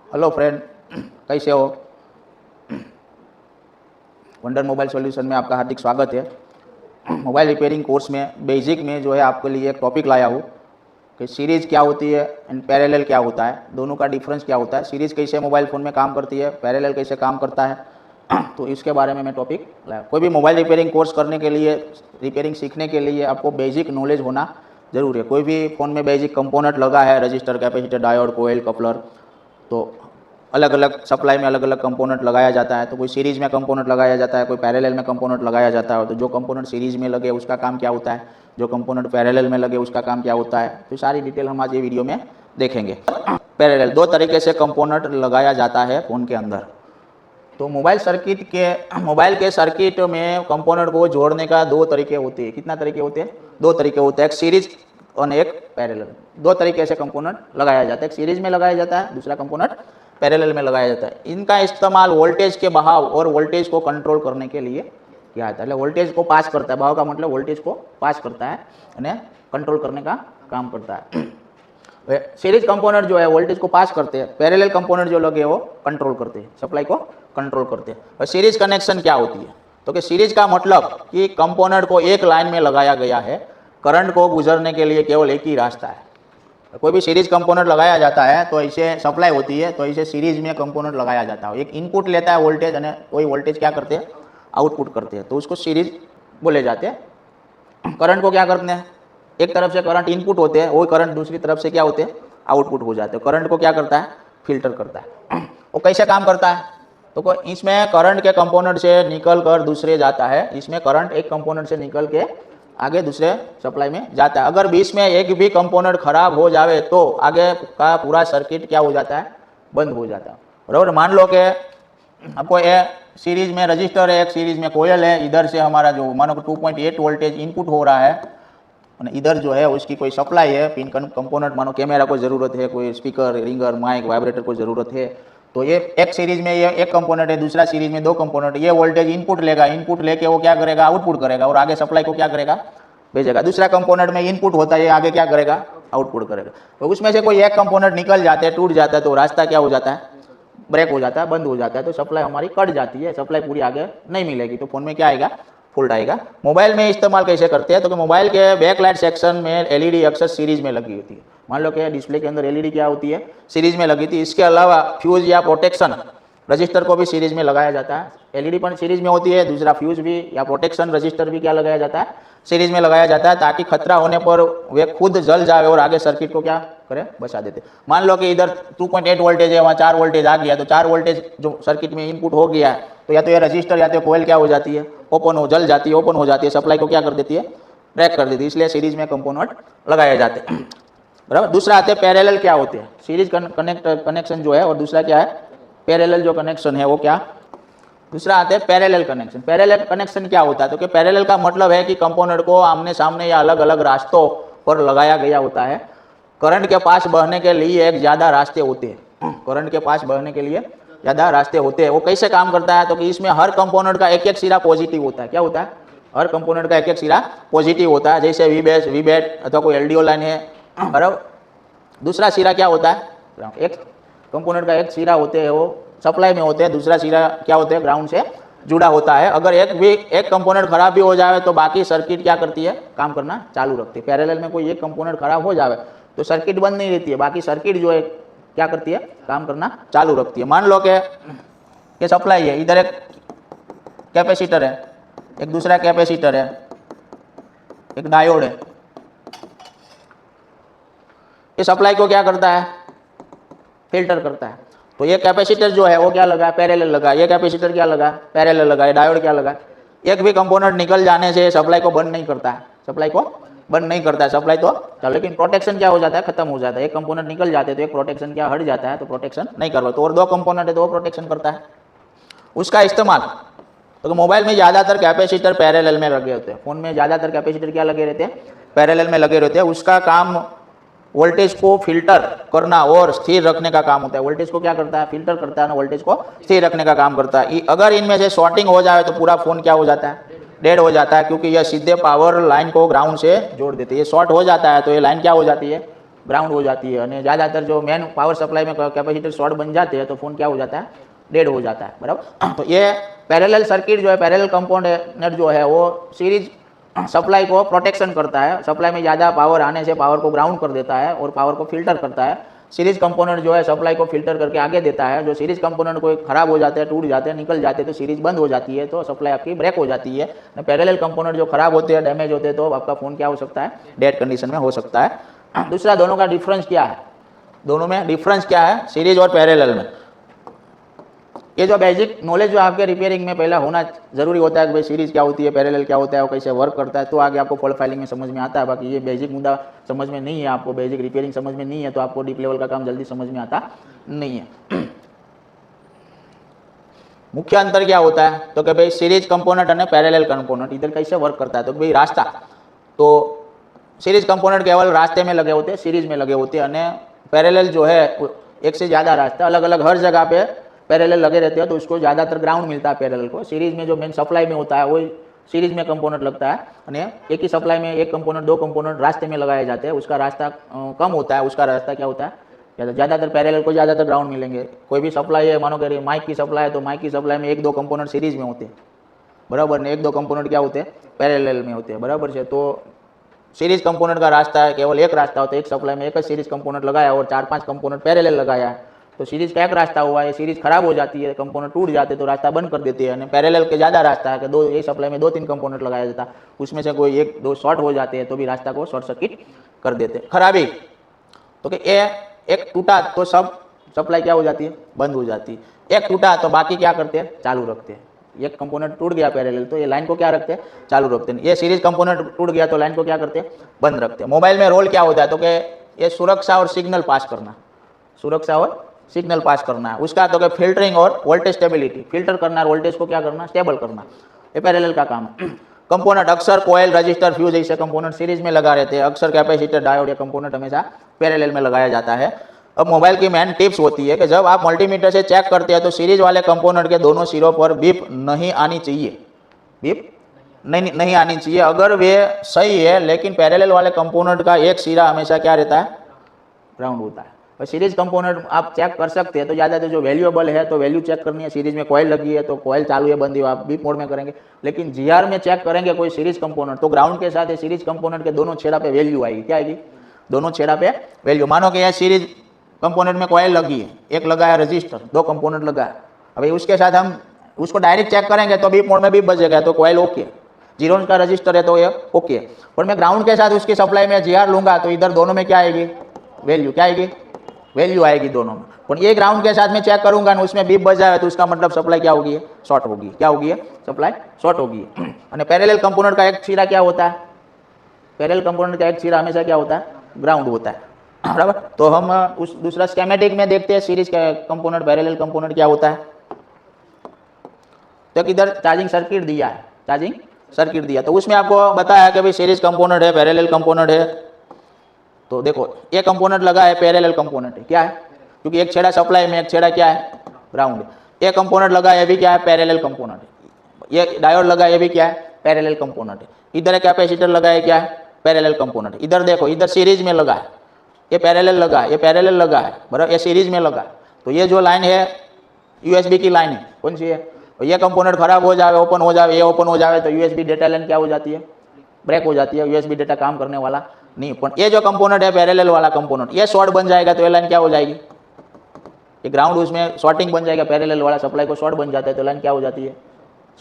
Hello friend, कैसे हो? Wonder mobile solution में आपका हार्दिक स्वागत है। मोबाइल रिपेयरिंग कोर्स में बेसिक में जो है आपके लिए एक टॉपिक लाया हूँ कि सीरीज़ क्या होती है एंड पैरेलल क्या होता है, दोनों का डिफरेंस क्या होता है, सीरीज़ कैसे मोबाइल फ़ोन में काम करती है, पैरेलल कैसे काम करता है। तो इसके बारे में मैं टॉपिक लाया। कोई भी मोबाइल रिपेयरिंग कोर्स करने के लिए, रिपेयरिंग सीखने के लिए आपको बेसिक नॉलेज होना ज़रूरी है। कोई भी फ़ोन में बेसिक कंपोनेंट लगा है, रजिस्टर, कैपेसिटर, डायोड, कोयल, कपलर, तो अलग अलग सप्लाई में अलग अलग कंपोनेंट लगाया जाता है। तो कोई सीरीज़ में कंपोनेंट लगाया जाता है, कोई पैरेलल में कंपोनेंट लगाया जाता है। तो जो कंपोनेंट सीरीज़ में लगे उसका काम क्या होता है, जो कंपोनेंट पैरेलल में लगे उसका काम क्या होता है, तो सारी डिटेल हम आज ये वीडियो में देखेंगे। पैरेलल दो तरीके से कंपोनेंट लगाया जाता है फ़ोन के अंदर। तो मोबाइल के सर्किट में कंपोनेंट को जोड़ने का दो तरीके होते हैं। कितना तरीके होते हैं? दो तरीके होते हैं, एक सीरीज और एक पैरेलल। दो तरीके से कंपोनेंट लगाया जाता है, एक सीरीज में लगाया जाता है, दूसरा कंपोनेंट पैरेलल में लगाया जाता है। इनका इस्तेमाल वोल्टेज के बहाव और वोल्टेज को कंट्रोल करने के लिए किया जाता है। वोल्टेज को पास करता है, बहाव का मतलब वोल्टेज को पास करता है यानी कंट्रोल करने का काम करता है। सीरीज कंपोनेंट जो है वोल्टेज को पास करते हैं, पैरेलल कंपोनेंट जो लगे वो कंट्रोल करते हैं, सप्लाई को कंट्रोल करते हैं। और सीरीज कनेक्शन क्या होती है? तो कि सीरीज का मतलब कि कंपोनेंट को एक लाइन में लगाया गया है, करंट को गुजरने के लिए केवल एक ही रास्ता है। कोई भी सीरीज कंपोनेंट लगाया जाता है तो इसे सप्लाई होती है, तो इसे सीरीज में कंपोनेंट लगाया जाता है। एक इनपुट लेता है वोल्टेज, यानी वही वोल्टेज क्या करते हैं, आउटपुट करते हैं, तो उसको सीरीज बोले जाते हैं। करंट को क्या करते हैं, एक तरफ से करंट इनपुट होते हैं, वही करंट दूसरी तरफ से क्या होते हैं, आउटपुट हो जाते हैं। करंट को क्या करता है, फिल्टर करता है। वो कैसे काम करता है? तो इसमें करंट के कंपोनेंट से निकल कर दूसरे जाता है, इसमें करंट एक कंपोनेंट से निकल के आगे दूसरे सप्लाई में जाता है। अगर बीच में एक भी कंपोनेंट खराब हो जाए तो आगे का पूरा सर्किट क्या हो जाता है, बंद हो जाता है। बराबर। मान लो कि आपको ये सीरीज में रजिस्टर है, एक सीरीज में कोयल है, इधर से हमारा जो मानो 2.8 वोल्टेज इनपुट हो रहा है, इधर जो है उसकी कोई सप्लाई है, पिन कंपोनेंट मानो कैमरा को ज़रूरत है, कोई स्पीकर, रिंगर, माइक, वाइब्रेटर को ज़रूरत है, तो ये एक सीरीज में ये एक कंपोनेंट है, दूसरा सीरीज में दो कंपोनेंट। ये वोल्टेज इनपुट लेगा, इनपुट लेके वो क्या करेगा, आउटपुट करेगा और आगे सप्लाई को क्या करेगा, भेजेगा। दूसरा कंपोनेंट में इनपुट होता है, ये आगे क्या करेगा, आउटपुट करेगा। तो उसमें से कोई एक कंपोनेंट निकल जाता है, टूट जाता है, तो रास्ता क्या हो जाता है, ब्रेक हो जाता है, बंद हो जाता है, तो सप्लाई हमारी कट जाती है, सप्लाई पूरी आगे नहीं मिलेगी, तो फोन में क्या आएगा, फॉल्ट आएगा। मोबाइल में इस्तेमाल कैसे करते हैं? तो कि मोबाइल के बैकलाइट सेक्शन में एलईडी अक्सर सीरीज में लगी होती है। मान लो कि डिस्प्ले के अंदर एलईडी क्या होती है, सीरीज में लगी थी। इसके अलावा फ्यूज या प्रोटेक्शन रजिस्टर को भी सीरीज में लगाया जाता है। एलईडी पर सीरीज में होती है, दूसरा फ्यूज भी या प्रोटेक्शन रजिस्टर भी क्या लगाया जाता है, सीरीज में लगाया जाता है, ताकि खतरा होने पर वे खुद जल जाए और आगे सर्किट को क्या करे, बचा देते। मान लो कि इधर 2.8 वोल्टेज है, वहाँ 4 वोल्टेज आ गया, तो 4 वोल्टेज जो सर्किट में इनपुट हो गया है, तो या तो ये रजिस्टर या तो कोयल क्या हो जाती है, ओपन हो, जल जाती है, ओपन हो जाती है, सप्लाई को क्या कर देती है, ब्रेक कर देती है। इसलिए सीरीज में कंपोनेंट लगाए जाते हैं। बराबर। दूसरा आते हैं पैरेलल क्या होते हैं, सीरीज कनेक्शन जो है, और दूसरा क्या है, पैरेलल जो कनेक्शन है वो क्या। दूसरा आते हैं पैरेलल कनेक्शन। पैरेलल कनेक्शन क्या होता है? तो कि पैरेलल का मतलब है कि कंपोनेंट को आमने सामने या अलग अलग रास्तों पर लगाया गया होता है। करंट के पास बहने के लिए एक ज़्यादा रास्ते होते हैं, करंट के पास बहने के लिए ज़्यादा रास्ते होते हैं। वो कैसे काम करता है? तो कि इसमें हर कंपोनेंट का एक एक सिरा पॉजिटिव होता है। क्या होता है? हर कंपोनेंट का एक एक सिरा पॉजिटिव होता है। जैसे वी बैट अथवा कोई एलडीओ लाइन है, बराबर। दूसरा सिरा क्या होता है, एक कंपोनेंट का एक सिरा होते हैं वो सप्लाई में होते हैं, दूसरा सिरा क्या होते हैं, ग्राउंड से जुड़ा होता है। अगर एक कंपोनेंट खराब भी हो जाए तो बाकी सर्किट क्या करती है, काम करना चालू रखती है। पैरेलल में कोई एक कंपोनेंट खराब हो जाए तो सर्किट बंद नहीं रहती है, बाकी सर्किट जो है क्या करती है, काम करना चालू रखती है। मान लो कि सप्लाई है, इधर एक कैपेसिटर है, एक दूसरा कैपेसिटर है, एक डायोड है। ये सप्लाई को क्या करता है, फिल्टर करता है। तो ये कैपेसिटर जो है वो क्या लगा, पैरेलल लगा। ये कैपेसिटर क्या लगा, पैरेलल लगा। ये डायोड क्या लगा। एक भी कंपोनेंट निकल जाने से सप्लाई को बंद नहीं करता है, सप्लाई को बंद नहीं करता है, सप्लाई तो चलो, लेकिन प्रोटेक्शन क्या हो जाता है, खत्म हो जाता है। एक कंपोनेंट निकल जाते तो एक प्रोटेक्शन क्या हट जाता है, तो प्रोटेक्शन नहीं करवा। तो और दो कंपोनेंट है तो वो प्रोटेक्शन करता है। उसका इस्तेमाल तो मोबाइल में ज़्यादातर कैपेसिटर पैरेलल में लगे होते हैं। फ़ोन में ज़्यादातर कैपेसिटर क्या लगे रहते हैं, पैरेलल में लगे रहते हैं। उसका काम वोल्टेज को फिल्टर करना और स्थिर रखने का काम होता है। वोल्टेज को क्या करता है, फिल्टर करता है ना, वोल्टेज को स्थिर रखने का काम करता है। अगर इनमें से शॉर्टिंग हो जाए तो पूरा फ़ोन क्या हो जाता है, डेड हो जाता है, क्योंकि यह सीधे पावर लाइन को ग्राउंड से जोड़ देती है। ये शॉर्ट हो जाता है तो ये लाइन क्या हो जाती है, ग्राउंड हो जाती है। और ज़्यादातर जो मेन पावर सप्लाई में कैपेसिटर शॉर्ट बन जाते हैं तो फ़ोन क्या हो जाता है, डेड हो जाता है, बराबर। तो ये पैरेलल सर्किट जो है, पैरेलल कंपोनेंट जो है वो सीरीज सप्लाई को प्रोटेक्शन करता है। सप्लाई में ज़्यादा पावर आने से पावर को ग्राउंड कर देता है और पावर को फिल्टर करता है। सीरीज कंपोनेंट जो है सप्लाई को फिल्टर करके आगे देता है। जो सीरीज कंपोनेंट कोई खराब हो जाते हैं, टूट जाते हैं, निकल जाते हैं तो सीरीज बंद हो जाती है, तो सप्लाई आपकी ब्रेक हो जाती है। पैरेलल कंपोनेंट जो खराब होते हैं, डैमेज होते हैं, तो आपका फ़ोन क्या हो सकता है, डेड कंडीशन में हो सकता है। दूसरा, दोनों का डिफरेंस क्या है, दोनों में डिफरेंस क्या है सीरीज और पैरेलल में। ये जो बेसिक नॉलेज जो आपके रिपेयरिंग में पहला होना जरूरी होता है कि भाई सीरीज क्या होती है, पैरेलल क्या होता है, वो कैसे वर्क करता है, तो आगे आपको फॉल्ट फाइलिंग में समझ में आता है। बाकी ये बेसिक मुद्दा समझ में नहीं है, आपको बेसिक रिपेयरिंग समझ में नहीं है, तो आपको डीप लेवल का काम जल्दी समझ में आता नहीं है। मुख्य अंतर क्या होता है, तो कि भाई सीरीज कंपोनेंट और पैरेलल कंपोनेंट इधर कैसे वर्क करता है। तो भाई रास्ता, तो सीरीज कंपोनेंट केवल रास्ते में लगे होते हैं, सीरीज में लगे होते हैं। और पैरेलल जो है एक से ज़्यादा रास्ता अलग अलग हर जगह पे पैरेलल लगे रहते हैं, तो उसको ज़्यादातर ग्राउंड मिलता है पैरेलल को। सीरीज में जो मेन सप्लाई में होता है वो सीरीज में कंपोनेंट लगता है, और एक ही सप्लाई में एक कंपोनेंट, दो कंपोनेंट रास्ते में लगाए जाते हैं। उसका रास्ता कम होता है, उसका रास्ता क्या होता है, ज़्यादातर पैरेलल को ज़्यादातर ग्राउंड मिलेंगे। कोई भी सप्लाई है, मानो कह माइक की सप्लाई है, तो माइक की सप्लाई में एक दो कंपोनेंट सीरीज में होते हैं, बराबर ने, एक दो कंपोनेंट क्या होते हैं, पैरेलल में होते हैं, बराबर से। तो सीरीज कंपोनेंट का रास्ता है, केवल एक रास्ता होता है, एक सप्लाई में एक ही सीरीज कंपोनेंट लगाया और 4-5 कंपोनेंट पैरेलल लगाया है, तो सीरीज का एक रास्ता हुआ है। सीरीज खराब हो जाती है, कंपोनेंट टूट जाते तो रास्ता बंद कर देते हैं। पैरेलल के ज़्यादा रास्ता है कि दो, एक सप्लाई में 2-3 कंपोनेंट लगाया जाता है, उसमें से कोई एक दो शॉर्ट हो जाते हैं तो भी रास्ता को शॉर्ट सर्किट कर देते हैं। खराबी, तो कि एक टूटा तो सब सप्लाई क्या हो जाती है, बंद हो जाती है। एक टूटा तो बाकी क्या करते हैं, चालू रखते हैं। एक कंपोनेंट टूट गया पैरेलल, तो ये लाइन को क्या रखते हैं, चालू रखते हैं। ये सीरीज कंपोनेंट टूट गया तो लाइन को क्या करते हैं, बंद रखते हैं। मोबाइल में रोल क्या होता है, तो कि ये सुरक्षा और सिग्नल पास करना, सुरक्षा और सिग्नल पास करना है उसका, तो कि फिल्टरिंग और वोल्टेज स्टेबिलिटी, फिल्टर करना, वोल्टेज को क्या करना, स्टेबल करना, ये पैरेलल का काम है। कंपोनेंट अक्सर कोयल, रजिस्टर, फ्यूज ऐसे कंपोनेंट सीरीज में लगा रहते हैं। अक्सर कैपेसिटर, डायोड या कंपोनेंट हमेशा पैरेलल में लगाया जाता है। अब मोबाइल की मेन टिप्स होती है कि जब आप मल्टीमीटर से चेक करते हैं तो सीरीज वाले कंपोनेंट के दोनों सिरों पर बीप नहीं आनी चाहिए, बीप नहीं आनी चाहिए अगर वे सही है। लेकिन पैरेलल वाले कंपोनेंट का एक सिरा हमेशा क्या रहता है, ग्राउंड होता है। और सीरीज कंपोनेंट आप चेक कर सकते हैं, तो ज़्यादातर जो वैल्यूएबल है तो वैल्यू चेक करनी है। सीरीज में कॉइल लगी है तो कॉइल चालू है बंद है, आप बीप मोड में करेंगे। लेकिन जीआर में चेक करेंगे कोई सीरीज कंपोनेंट, तो ग्राउंड के साथ सीरीज कंपोनेंट के दोनों छेड़ा पे वैल्यू आएगी, क्या आएगी, दोनों छेड़ा पे वैल्यू। मानो कि यह सीरीज कंपोनेंट में कॉइल लगी है, एक लगा है रजिस्टर, दो कंपोनेंट लगा है। अभी उसके साथ हम उसको डायरेक्ट चेक करेंगे तो बीप मोड में बीप बजेगा, तो कॉइल ओके। जीरो का रजिस्टर है तो ये ओके। पर मैं ग्राउंड के साथ उसकी सप्लाई में जीआर लूंगा तो इधर दोनों में क्या आएगी, वैल्यू, क्या आएगी, वैल्यू आएगी दोनों में। पर ये ग्राउंड के साथ में चेक करूंगा ना, उसमें बीप बज जाए तो उसका मतलब सप्लाई क्या होगी, शॉर्ट होगी, क्या होगी, सप्लाई शॉर्ट होगी। और पैरेलल कंपोनेंट का एक सिरा क्या होता है, पैरेलल कंपोनेंट का एक सिरा हमेशा क्या होता है, ग्राउंड होता है, बराबर। तो हम उस दूसरा स्कीमेटिक में देखते हैं सीरीज का कंपोनेंट, पैरेलल कंपोनेंट क्या होता है। तो इधर चार्जिंग सर्किट दिया है, चार्जिंग सर्किट दिया, तो उसमें आपको बताया है कि भाई सीरीज कंपोनेंट है, पैरेलल कंपोनेंट है। तो देखो ये कंपोनेंट लगा है, पैरेलल कंपोनेंट है, क्या है, क्योंकि एक छेड़ा सप्लाई में, एक छेड़ा क्या है, ग्राउंड है। ये कंपोनेंट लगा है, ये भी क्या है, पैरेलल कंपोनेंट है। ये डायोड लगा है, ये भी क्या है, पैरेलल कंपोनेंट है। इधर एक कैपेसिटर लगा है, क्या है, पैरेलल कंपोनेंट है। इधर देखो, इधर सीरीज में लगा है, ये पैरेलल लगा है, ये पैरेलल लगा है, बराबर, ये सीरीज में लगा है। तो ये जो लाइन है यूएसबी की लाइन है, कौन सी है, तो ये कंपोनेंट खराब हो जाए, ओपन हो जाए, ये ओपन हो जाए तो यूएसबी डेटा लाइन क्या हो जाती है, ब्रेक हो जाती है, यूएसबी डेटा काम करने वाला नहीं। पर ये जो कंपोनेंट है पैरेलल वाला कंपोनेंट, ये शॉर्ट बन जाएगा तो ये लाइन क्या हो जाएगी, ये ग्राउंड उसमें शॉर्टिंग बन जाएगा, पैरेलल वाला सप्लाई को शॉर्ट बन जाता है तो लाइन क्या हो जाती है,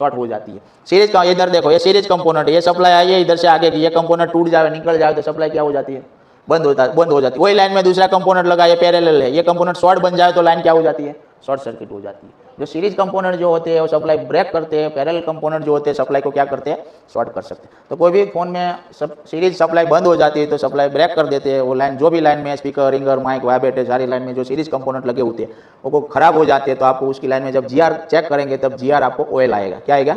शॉर्ट हो जाती है। सीरीज का इधर देखो, ये सीरीज कंपोनेंट है, ये सप्लाई आई है इधर से आगे की, ये कंपोनेंट टूट जाए, निकल जाए तो सप्लाई क्या हो जाती है, बंद हो जाती है। वही लाइन में दूसरा कंपोनेंट लगा, ये पैरेलल है, ये कंपोनेंट शॉर्ट बन जाए तो लाइन क्या हो जाती है, शॉर्ट सर्किट हो जाती है। जो सीरीज कंपोनेंट जो होते हैं वो सप्लाई ब्रेक करते हैं, पैरेलल कंपोनेंट जो होते हैं सप्लाई को क्या करते हैं, शॉर्ट कर सकते हैं। तो कोई भी फोन में सीरीज सप्लाई बंद हो जाती है तो सप्लाई ब्रेक कर देते हैं। वो लाइन जो भी लाइन में स्पीकर, रिंगर, माइक, वाइब्रेटर, सारी लाइन में जो सीरीज कंपोनेंट लगे होते हैं वो खराब हो जाते हैं। तो आपको उसकी लाइन में जब जीआर चेक करेंगे तब जीआर आपको ऑयल आएगा, क्या आएगा,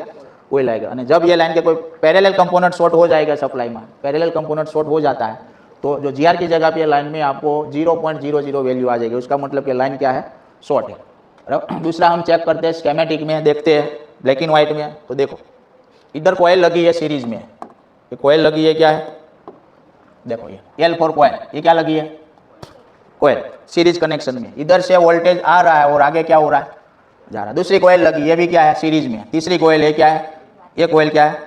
ऑयल आएगा। और जब ये लाइन के कोई पैरेलल कंपोनेंट शॉर्ट हो जाएगा, सप्लाई में पैरेलल कंपोनेंट शॉर्ट हो जाता है तो जो जीआर की जगह पे लाइन में आपको 0.00 वैल्यू आ जाएगी, उसका मतलब कि लाइन क्या है, शॉर्ट है। दूसरा हम चेक करते हैं स्कीमेटिक में, देखते हैं ब्लैक एंड व्हाइट में। तो देखो इधर कॉइल लगी है सीरीज में, ये कॉइल लगी है, क्या है, देखो ये L4 कॉइल, ये क्या लगी है, कोयल सीरीज कनेक्शन में, इधर से वोल्टेज आ रहा है और आगे क्या हो रहा है, जा रहा है। दूसरी कोयल लगी, ये भी क्या है, सीरीज में। तीसरी कोयल है, क्या है, ये कोयल क्या है,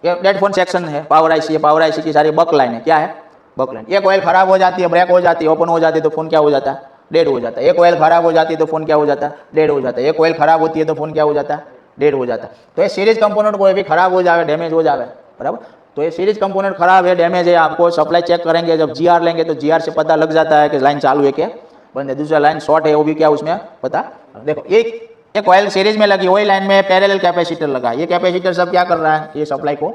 ये डेड फोन सेक्शन है, पावर आईसी है, पावर आईसी की सारी बक लाइन है, क्या है, बक लाइन। ये कोयल खराब हो जाती है, ब्रेक हो जाती है, ओपन हो जाती है तो फोन क्या हो जाता है, डेड हो जाता है। ये कोयल खराब हो जाती है तो फोन क्या हो जाता है, डेड हो जाता है। ये कोयल खराब होती है तो फोन क्या हो जाता है, डेड हो जाता है। तो ये सीरीज कंपोनेंट कोई भी खराब हो जाए, डैमेज हो जाए, बराबर। तो ये सीरीज कंपोनेंट खराब है, डैमेज है, आपको सप्लाई चेक करेंगे, जब जीआर लेंगे तो जीआर से पता लग जाता है कि लाइन चालू है क्या बंद है। दूसरा लाइन शॉर्ट है, वो भी क्या उसमें पता। देखो ये कॉइल सीरीज में लगी, वही लाइन में पैरेलल कैपेसिटर लगा। ये कैपेसिटर सब क्या कर रहा है, ये सप्लाई को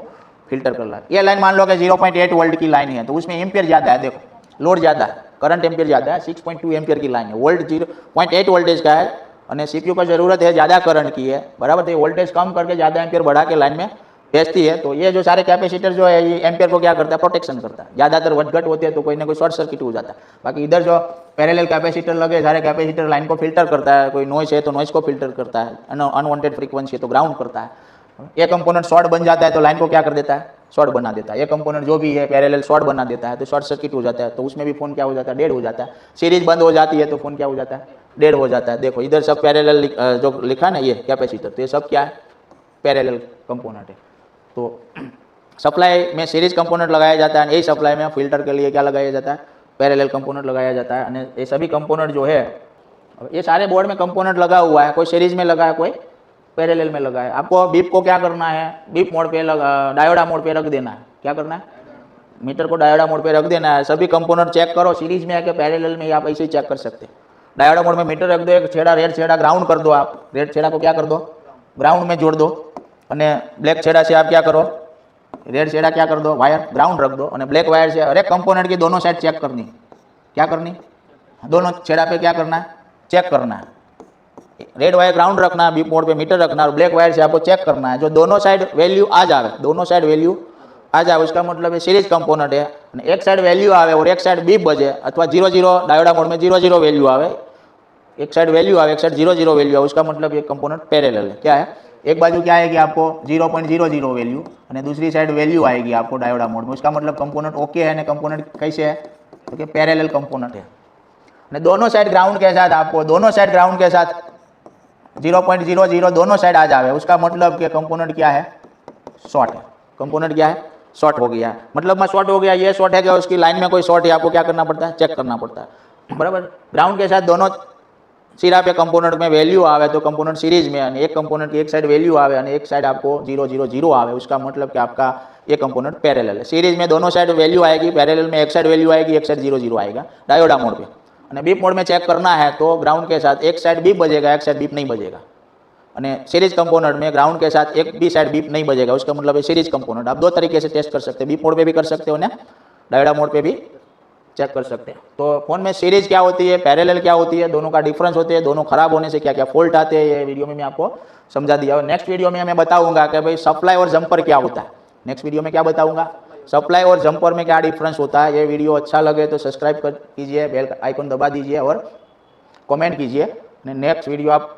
फिल्टर कर रहा है। ये लाइन मान लो कि 0.8 वोल्ट की लाइन है, तो उसमें एम्पियर ज़्यादा है, देखो लोड ज़्यादा है, करंट एम्पियर ज़्यादा है, 6.2 एम्पियर की लाइन है, वोल्ट 0.8 वोल्टेज का है, और सीपीयू का जरूरत है ज़्यादा करंट की है, बराबर। तो ये वोल्टेज कम करके ज़्यादा एम्पियर बढ़ा के लाइन में भेजती है। तो ये जो सारे कैपेसिटर जो है ये एम्पियर को क्या करता है, प्रोटेक्शन करता है। ज़्यादातर वटघट होते हैं तो कोई ना कोई शॉर्ट सर्किट हो जाता है। बाकी इधर जो पैरेलल कैपेसिटर लगे, सारे कैपेसिटर लाइन को फिल्टर करता है, कोई नॉइस है तो नॉइस को फिल्टर करता है, अनवांटेड फ्रीक्वेंसी है तो ग्राउंड करता है। ये कंपोनेंट शॉर्ट बन जाता है तो लाइन को क्या कर देता है, शॉर्ट बना देता है। ये कंपोनेंट जो भी है पैरेलल शॉर्ट बना देता है तो शॉर्ट सर्किट हो जाता है, तो उसमें भी फोन क्या हो जाता है, डेड हो जाता है। सीरीज बंद हो जाती है तो फोन क्या हो जाता है, डेड हो जाता है। देखो इधर सब पैरेलल जो लिखा ना ये कैपेसिटर, तो ये सब क्या है, पैरेलल कंपोनेंट है। तो सप्लाई में सीरीज कंपोनेंट लगाया जाता है, यही सप्लाई में फिल्टर के लिए क्या लगाया जाता है, पैरेलल कंपोनेंट लगाया जाता है। और ये सभी कंपोनेंट जो है, ये सारे बोर्ड में कंपोनेंट लगा हुआ है, कोई सीरीज में लगा है, कोई पैरेलल में लगा है। आपको बीप को क्या करना है, बीप मोड पे डायोडा मोड पे रख देना है। क्या करना है, मीटर को डायोडा मोड पे रख देना है। सभी कंपोनेंट चेक करो, सीरीज में है कि पैरेलल में, आप ऐसे ही चेक कर सकते हैं। डायोडा मोड में मीटर रख दो, एक छेड़ा रेड छेड़ा ग्राउंड कर दो, आप रेड छेड़ा को क्या कर दो, ग्राउंड में जोड़ दो, और ब्लैक छेड़ा से आप क्या करो, रेड छेड़ा क्या कर दो, वायर ग्राउंड रख दो, और ब्लैक वायर से हर एक कंपोनेंट की दोनों साइड चेक करनी। क्या करनी, दोनों छेड़ा पे क्या करना है, चेक करना है। रेड वायर ग्राउंड रखना, बीप मोड पे मीटर रखना, और ब्लैक वायर से आपको चेक करना है। जो दोनों साइड वैल्यू आ जाए, दोनों साइड वैल्यू आ जाए, उसका मतलब ये सीरीज कंपोनेंट है। एक साइड वैल्यू आवे और एक साइड बीप बजे, अथवा 0-0 डायोडा मोड में 0-0 वैल्यू आवे, एक साइड वैल्यू आवे, एक साइड 0-0 वैल्यू आवे, उसका मतलब ये कंपोनेंट पैरेलल है। क्या है, एक बाजू क्या आएगी आपको 0.00 वैल्यू, और दूसरी साइड वैल्यू आएगी आपको डायोडा मोड में, उसका मतलब कंपोनेंट ओके है। कंपोनेंट कैसे है, तो पैरेलल कंपोनेंट है। दोनों साइड ग्राउंड के साथ, आपको दोनों साइड ग्राउंड के साथ 0.00 दोनों साइड आ जावे, उसका मतलब कि कंपोनेंट क्या है, शॉर्ट है। कंपोनेंट क्या है, शॉर्ट हो गया है। मतलब में शॉर्ट हो गया, ये शॉर्ट है कि उसकी लाइन में कोई शॉर्ट है, आपको क्या करना पड़ता है, चेक करना पड़ता है, बराबर। ग्राउंड के साथ दोनों सिरा पे कंपोनेंट में वैल्यू आवे तो कंपोनेंट सीरीज में, एक कंपोनेंट की एक साइड वैल्यू आवे और एक साइड आपको 000 आवे, उसका मतलब कि आपका ये कंपोनेंट पैरेलल है। सीरीज में दोनों साइड वैल्यू आएगी, पैरेलल में एक साइड वैल्यू आएगी, एक साइड 0-0 आएगा डायोडा मोड पे। और बीप मोड में चेक करना है तो ग्राउंड के साथ एक साइड बीप बजेगा, एक साइड बीप नहीं बजेगा। और सीरीज कंपोनेंट में ग्राउंड के साथ एक भी साइड बीप नहीं बजेगा, उसका मतलब है सीरीज कंपोनेंट। आप दो तरीके से टेस्ट कर सकते हैं, बीप मोड पे भी कर सकते हो ना, डायोडा मोड पे भी चेक कर सकते हैं। तो फोन में सीरीज क्या होती है, पैरेलल क्या होती है, दोनों का डिफरेंस होते हैं, दोनों खराब होने से क्या क्या फॉल्ट आते हैं, ये वीडियो में मैं आपको समझा दिया। और नेक्स्ट वीडियो में मैं बताऊंगा कि भाई सप्लाई और जंपर क्या होता है। नेक्स्ट वीडियो में क्या बताऊंगा, सप्लाई और जंपर में क्या डिफरेंस होता है। ये वीडियो अच्छा लगे तो सब्सक्राइब कर कीजिए, बेल आइकन दबा दीजिए और कमेंट कीजिए। नेक्स्ट वीडियो आप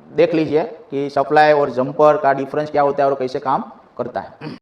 देख लीजिए कि सप्लाई और जंपर का डिफरेंस क्या होता है और कैसे काम करता है।